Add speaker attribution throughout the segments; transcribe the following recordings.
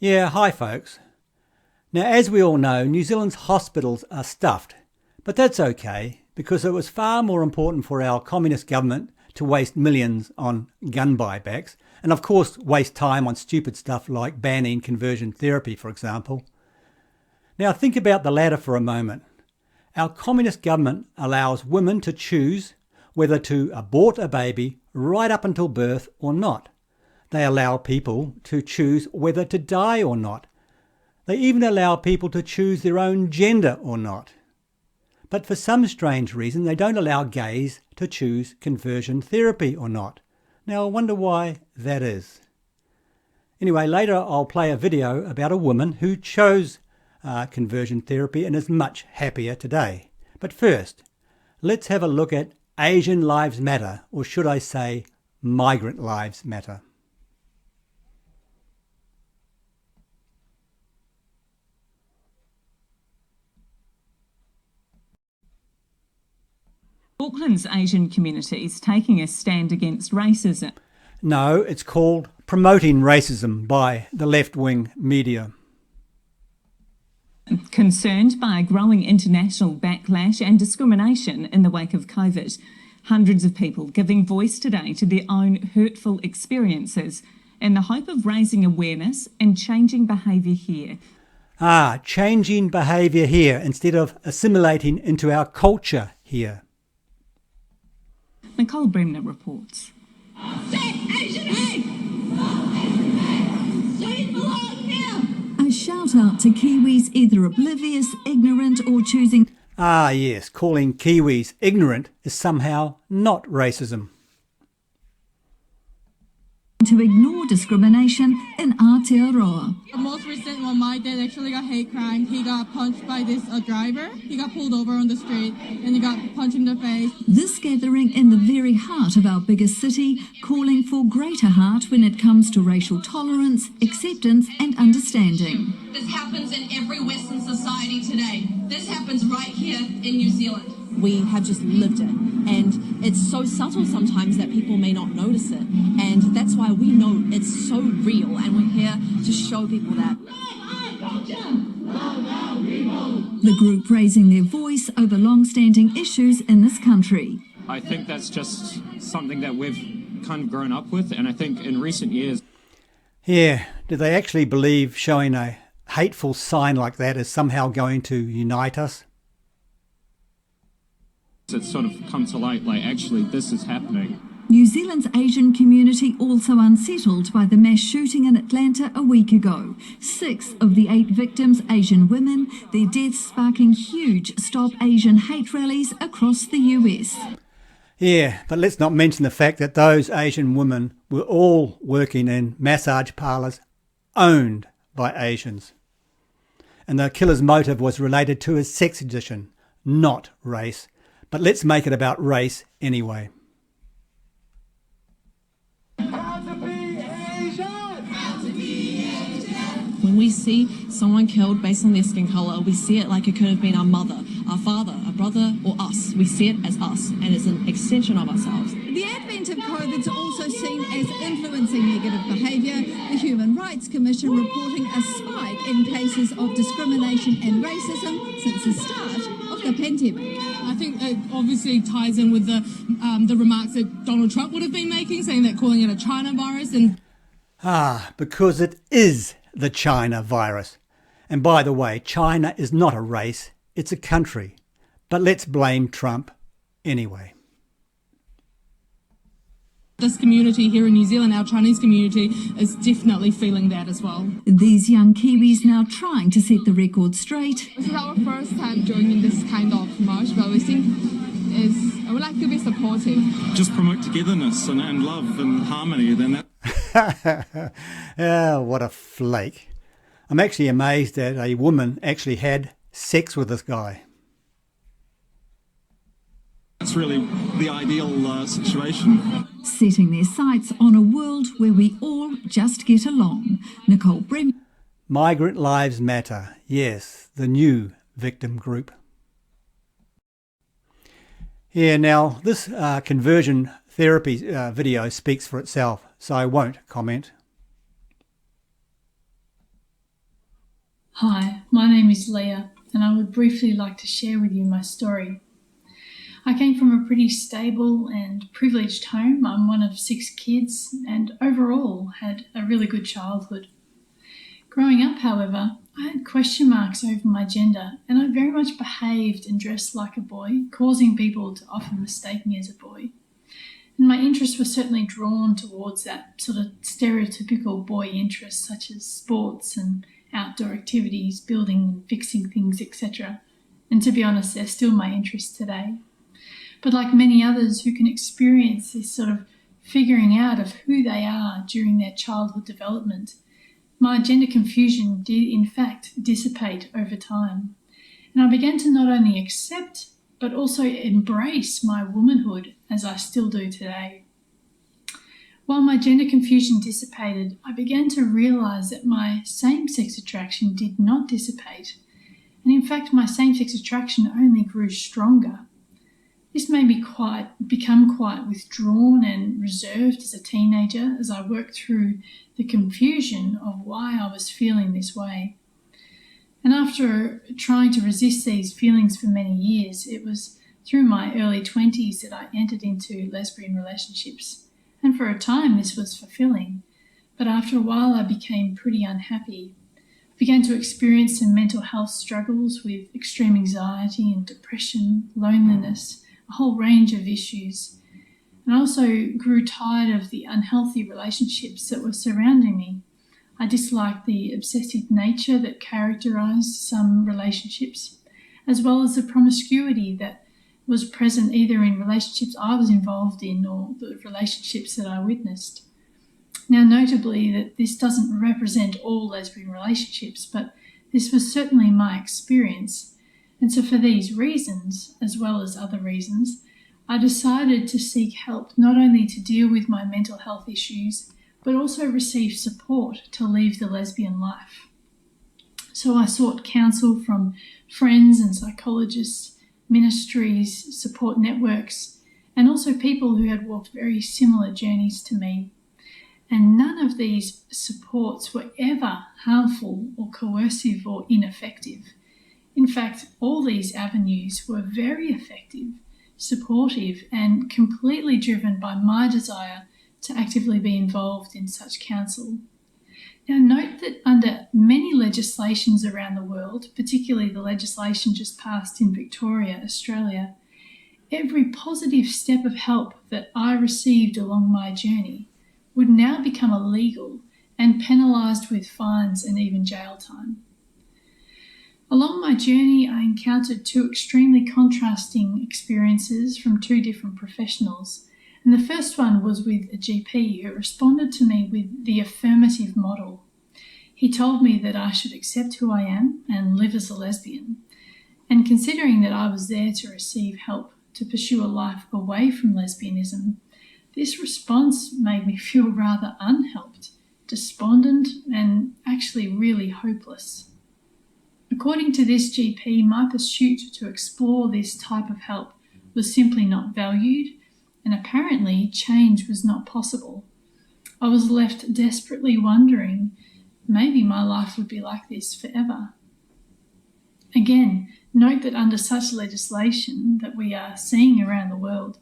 Speaker 1: Yeah, hi folks. Now, as we all know, New Zealand's hospitals are stuffed, but that's okay because it was far more important for our communist government to waste millions on gun buybacks and of course waste time on stupid stuff like banning conversion therapy, for example. Now think about the latter for a moment. Our communist government allows women to choose whether to abort a baby right up until birth or not. They allow people to choose whether to die or not. They even allow people to choose their own gender or not. But for some strange reason, they don't allow gays to choose conversion therapy or not. Now, I wonder why that is. Anyway, later I'll play a video about a woman who chose conversion therapy and is much happier today. But first, let's have a look at Asian Lives Matter, or should I say, Migrant Lives Matter.
Speaker 2: Auckland's Asian community is taking a stand against racism.
Speaker 1: No, it's called Promoting Racism by the left-wing media.
Speaker 2: Concerned by growing international backlash and discrimination in the wake of COVID, hundreds of people giving voice today to their own hurtful experiences in the hope of raising awareness and changing behaviour here.
Speaker 1: Changing behaviour here instead of assimilating into our culture here.
Speaker 2: Nicole Bremner reports. A shout out to Kiwis either oblivious, ignorant or choosing...
Speaker 1: Yes, calling Kiwis ignorant is somehow not racism.
Speaker 2: ...to ignore discrimination in Aotearoa.
Speaker 3: The most recent one, my dad actually got hate crime. He got punched by this driver. He got pulled over on the street and he got punched in the face.
Speaker 2: This gathering in the very heart of our biggest city, calling for greater heart when it comes to racial tolerance, acceptance and understanding.
Speaker 4: This happens in every Western society today. This happens right here in New Zealand.
Speaker 5: We have just lived it, and it's so subtle sometimes that people may not notice it, and that's why we know it's so real, and we're here to show people that.
Speaker 2: The group raising their voice over long-standing issues in this country.
Speaker 6: I think that's just something that we've kind of grown up with, and I think in recent years...
Speaker 1: Yeah, do they actually believe showing a hateful sign like that is somehow going to unite us?
Speaker 6: It's sort of come to light, like, actually, this is happening.
Speaker 2: New Zealand's Asian community also unsettled by the mass shooting in Atlanta a week ago. 6 of the 8 victims Asian women, their deaths sparking huge Stop Asian hate rallies across the US.
Speaker 1: Yeah, but let's not mention the fact that those Asian women were all working in massage parlours owned by Asians. And the killer's motive was related to his sex addiction, not race. But let's make it about race anyway.
Speaker 5: When we see someone killed based on their skin colour, we see it like it could have been our mother, our father, our brother or us. We see it as us, and it's an extension of ourselves.
Speaker 7: The advent of COVID's also seen as influencing negative behaviour. The Human Rights Commission reporting a spike in cases of discrimination and racism since the start of the pandemic.
Speaker 3: I think it obviously ties in with the remarks that Donald Trump would have been making, saying that calling it a China virus and...
Speaker 1: Because it is the China virus. And by the way, China is not a race, it's a country. But let's blame Trump anyway.
Speaker 3: This community here in New Zealand, our Chinese community, is definitely feeling that as well.
Speaker 2: These young Kiwis now trying to set the record straight.
Speaker 3: This is our first time joining this kind of march, but we think I would like to be supportive.
Speaker 6: Just promote togetherness and love and harmony, then that...
Speaker 1: Oh, what a flake. I'm actually amazed that a woman actually had sex with this guy.
Speaker 6: That's really the ideal situation.
Speaker 2: Setting their sights on a world where we all just get along. Nicole Bremner.
Speaker 1: Migrant Lives Matter. Yes, the new victim group. Yeah, now this conversion therapy video speaks for itself, so I won't comment.
Speaker 8: Hi, my name is Leah, and I would briefly like to share with you my story. I came from a pretty stable and privileged home. I'm one of 6 kids and overall had a really good childhood. Growing up, however, I had question marks over my gender, and I very much behaved and dressed like a boy, causing people to often mistake me as a boy. And my interests were certainly drawn towards that sort of stereotypical boy interest, such as sports and outdoor activities, building and fixing things, etc. And to be honest, they're still my interests today. But like many others who can experience this sort of figuring out of who they are during their childhood development, my gender confusion did in fact dissipate over time. And I began to not only accept but also embrace my womanhood as I still do today. While my gender confusion dissipated, I began to realise that my same-sex attraction did not dissipate, and in fact my same-sex attraction only grew stronger. This made me become quite withdrawn and reserved as a teenager as I worked through the confusion of why I was feeling this way. And after trying to resist these feelings for many years, it was through my early 20s that I entered into lesbian relationships. And for a time this was fulfilling, but after a while I became pretty unhappy. I began to experience some mental health struggles with extreme anxiety and depression, loneliness, a whole range of issues. And I also grew tired of the unhealthy relationships that were surrounding me. I disliked the obsessive nature that characterised some relationships, as well as the promiscuity that was present either in relationships I was involved in or the relationships that I witnessed. Now, notably, that this doesn't represent all lesbian relationships, but this was certainly my experience. And so for these reasons, as well as other reasons, I decided to seek help not only to deal with my mental health issues, but also receive support to leave the lesbian life. So I sought counsel from friends and psychologists, ministries, support networks, and also people who had walked very similar journeys to me. And none of these supports were ever harmful or coercive or ineffective. In fact, all these avenues were very effective, supportive, and completely driven by my desire to actively be involved in such counsel. Now, note that under many legislations around the world, particularly the legislation just passed in Victoria, Australia, every positive step of help that I received along my journey would now become illegal and penalised with fines and even jail time. Along my journey, I encountered 2 extremely contrasting experiences from 2 different professionals. And the first one was with a GP who responded to me with the affirmative model. He told me that I should accept who I am and live as a lesbian. And considering that I was there to receive help to pursue a life away from lesbianism, this response made me feel rather unhelped, despondent, and actually really hopeless. According to this GP, my pursuit to explore this type of help was simply not valued, and apparently change was not possible. I was left desperately wondering, maybe my life would be like this forever. Again, note that under such legislation that we are seeing around the world,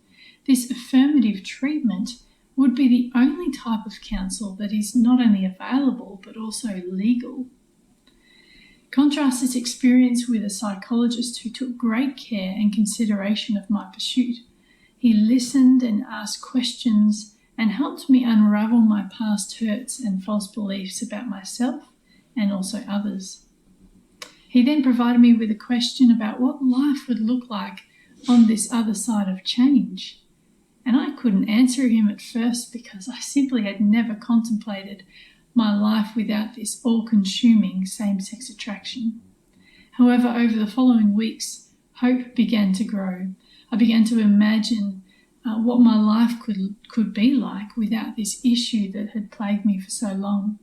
Speaker 8: this affirmative treatment would be the only type of counsel that is not only available but also legal. Contrast this experience with a psychologist who took great care and consideration of my pursuit. He listened and asked questions and helped me unravel my past hurts and false beliefs about myself and also others. He then provided me with a question about what life would look like on this other side of change. And I couldn't answer him at first because I simply had never contemplated my life without this all-consuming same-sex attraction. However, over the following weeks, hope began to grow. I began to imagine what my life could be like without this issue that had plagued me for so long.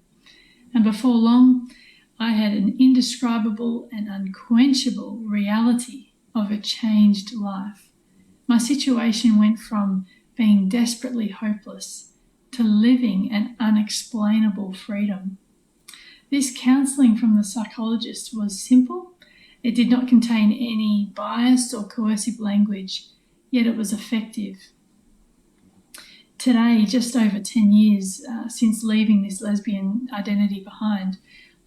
Speaker 8: And before long, I had an indescribable and unquenchable reality of a changed life. My situation went from being desperately hopeless to living an unexplainable freedom. This counselling from the psychologist was simple. It did not contain any biased or coercive language, yet it was effective. Today, just over 10 years since leaving this lesbian identity behind,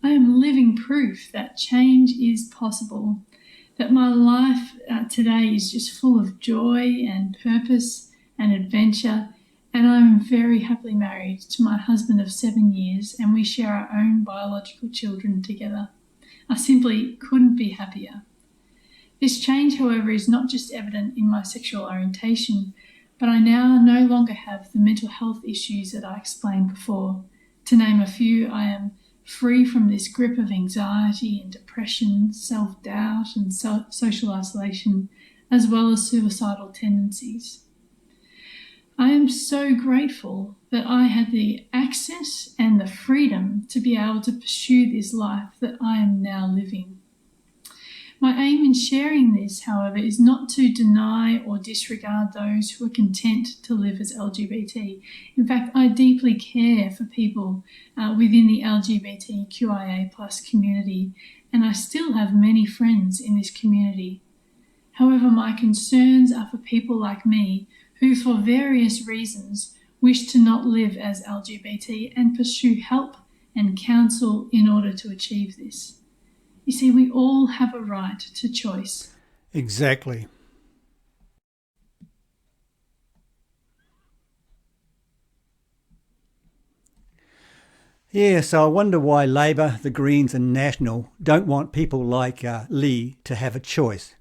Speaker 8: I am living proof that change is possible, that my life today is just full of joy and purpose and adventure, and I'm very happily married to my husband of 7 years, and we share our own biological children together. I simply couldn't be happier. This change, however, is not just evident in my sexual orientation, but I now no longer have the mental health issues that I explained before. To name a few, I am free from this grip of anxiety and depression, self-doubt and social isolation, as well as suicidal tendencies. I am so grateful that I had the access and the freedom to be able to pursue this life that I am now living. My aim in sharing this, however, is not to deny or disregard those who are content to live as LGBT. In fact, I deeply care for people within the LGBTQIA+ community, and I still have many friends in this community. However, my concerns are for people like me who, for various reasons, wish to not live as LGBT and pursue help and counsel in order to achieve this. You see, we all have a right to choice.
Speaker 1: Exactly. Yeah, so I wonder why Labor, the Greens and National don't want people like Lee to have a choice.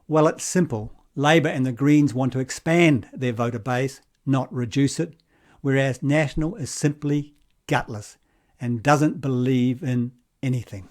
Speaker 1: Well, it's simple. Labor and the Greens want to expand their voter base, not reduce it, whereas National is simply gutless and doesn't believe in anything.